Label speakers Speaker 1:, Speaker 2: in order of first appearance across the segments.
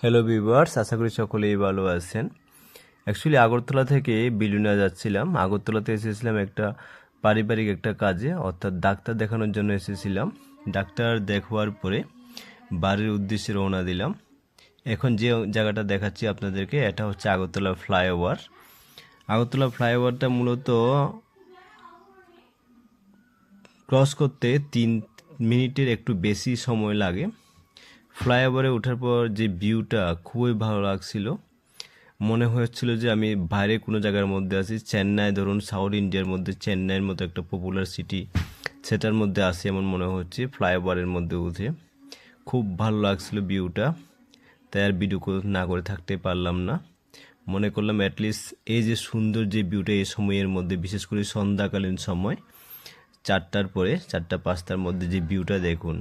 Speaker 1: Hello viewers, আশা করি সকলেই ভালো আছেন। অ্যাকচুয়ালি আগরতলা থেকে বিলুনিয়া যাচ্ছিলাম। আগরতলাতে এসেছিলাম একটা পারিবারিক একটা কাজে, অর্থাৎ ডাক্তার দেখানোর জন্য এসেছিলাম। ডাক্তার দেখবার পরে বাড়ির উদ্দেশ্যে রওনা দিলাম। এখন যে জায়গাটা দেখাচ্ছি আপনাদেরকে, এটা হচ্ছে আগরতলা ফ্লাইওভার। আগরতলা ফ্লাইওভারটা মূলত ক্রস করতে 3 মিনিটের একটু বেশি সময় লাগে। ফ্লাইওভারে ওঠার পর যে ভিউটা খুবই ভালো লাগছিল। মনে হচ্ছিল যে আমি বাইরে কোনো জায়গার মধ্যে আছি। চেন্নাই, ধরুন সাউথ ইন্ডিয়ার মধ্যে চেন্নাইয়ের মতো একটা পপুলার সিটি, সেটার মধ্যে আছি এমন মনে হচ্ছে ফ্লাইওভারের মধ্যে উঠে। খুব ভালো লাগছিল ভিউটা, তাই আর ভিডিও না করে থাকতে পারলাম না। মনে করলাম অ্যাটলিস্ট এই যে সুন্দর যে ভিউটা এই সময়ের মধ্যে, বিশেষ করে সন্ধ্যাকালীন সময় 4টার পরে 4টা-5টার মধ্যে যে ভিউটা দেখুন,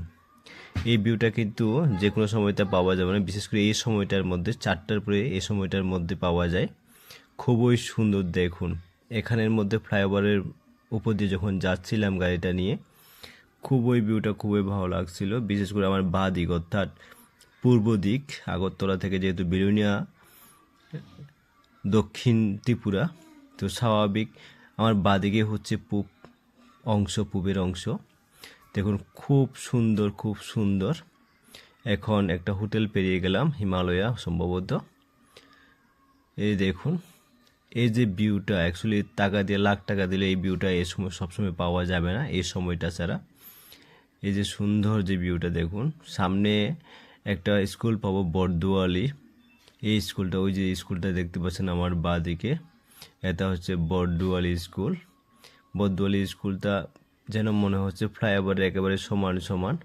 Speaker 1: এই ভিউটা কিন্তু যে কোনো সময়টা পাওয়া যাবে না। বিশেষ করে এই সময়টার মধ্যে 4টার পরে এই সময়টার মধ্যে পাওয়া যায়। খুবই সুন্দর দেখুন। এখানের মধ্যে ফ্লাইওভারের উপর দিয়ে যখন যাচ্ছিলাম গাড়িটা নিয়ে, খুবই ভিউটা খুবই ভালো লাগছিল। বিশেষ করে আমার বাঁ দিক, অর্থাৎ পূর্ব দিক, আগরতলা থেকে যেহেতু বিলুনিয়া দক্ষিণ ত্রিপুরা, তো স্বাভাবিক আমার বাঁ দিকে হচ্ছে পূবের অংশ। দেখুন খুব সুন্দর, খুব সুন্দর। এখন একটা হোটেল পেরিয়ে গেলাম, হিমালয়া সম্ভবত। এই দেখুন, এই যে ভিউটা, অ্যাকচুয়ালি টাকা দিয়ে, লাখ টাকা দিলে এই ভিউটা এই সময় সবসময় পাওয়া যাবে না, এই সময়টা ছাড়া। এই যে সুন্দর যে ভিউটা দেখুন। সামনে একটা স্কুল পাবো, বর্দোয়ালি। এই স্কুলটা, ওই যে স্কুলটা দেখতে পাচ্ছেন আমার বাঁ দিকে, এটা হচ্ছে বর্দোয়ালি স্কুল। বর্দোয়ালি স্কুলটা যেন মনে হচ্ছে ফ্লাইওভারের একেবারে সমান সমান।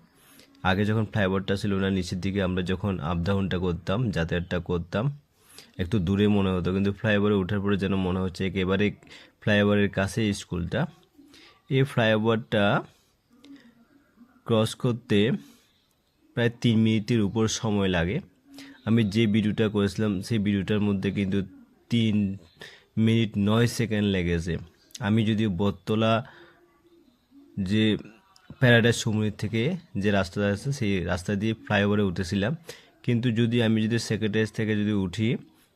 Speaker 1: আগে যখন ফ্লাইওভারটা ছিল না, নিচের দিকে আমরা যখন আপ ডাউনটা করতাম, যাতায়াতটা করতাম, একটু দূরে মনে হতো, কিন্তু ফ্লাইওভারে ওঠার পরে যেন মনে হচ্ছে একেবারে ফ্লাইওভারের কাছে স্কুলটা। এই ফ্লাইওভারটা ক্রস করতে প্রায় 3 মিনিটের উপর সময় লাগে। আমি যে ভিডিওটা করেছিলাম সেই ভিডিওটার মধ্যে কিন্তু 3 মিনিট 9 সেকেন্ড লেগেছে। আমি যদি বটতলা যে প্যারাডাইস সমুদ্র থেকে যে রাস্তাটা আছে সেই রাস্তা দিয়ে ফ্লাইওভারে উঠেছিলাম, কিন্তু আমি যদি সেক্রেটারিজ থেকে যদি উঠি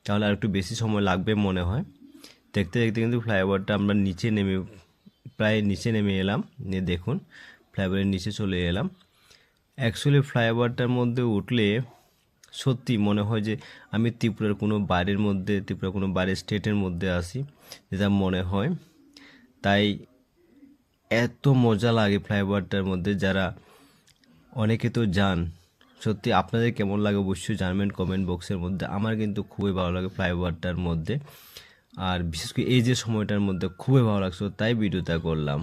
Speaker 1: তাহলে আর একটু বেশি সময় লাগবে মনে হয়। দেখতে দেখতে কিন্তু ফ্লাইওভারটা আমরা প্রায় নিচে নেমে এলাম। নিয়ে দেখুন ফ্লাইওভারের নিচে চলে এলাম। অ্যাকচুয়ালি ফ্লাইওভারটার মধ্যে উঠলে সত্যি মনে হয় যে আমি ত্রিপুরার কোনো বাইরের স্টেটের মধ্যে আছি, যেটা মনে হয়। তাই এত মজা লাগে ফ্লাইওভারটার মধ্যে। যারা অনেকে তো যান, সত্যি আপনাদের কেমন লাগে অবশ্যই জানবেন কমেন্ট বক্সের মধ্যে। আমার কিন্তু খুবই ভালো লাগে ফ্লাইওভারটার মধ্যে, আর বিশেষ করে এই যে সময়টার মধ্যে খুবই ভালো লাগছে, তাই ভিডিওটা করলাম।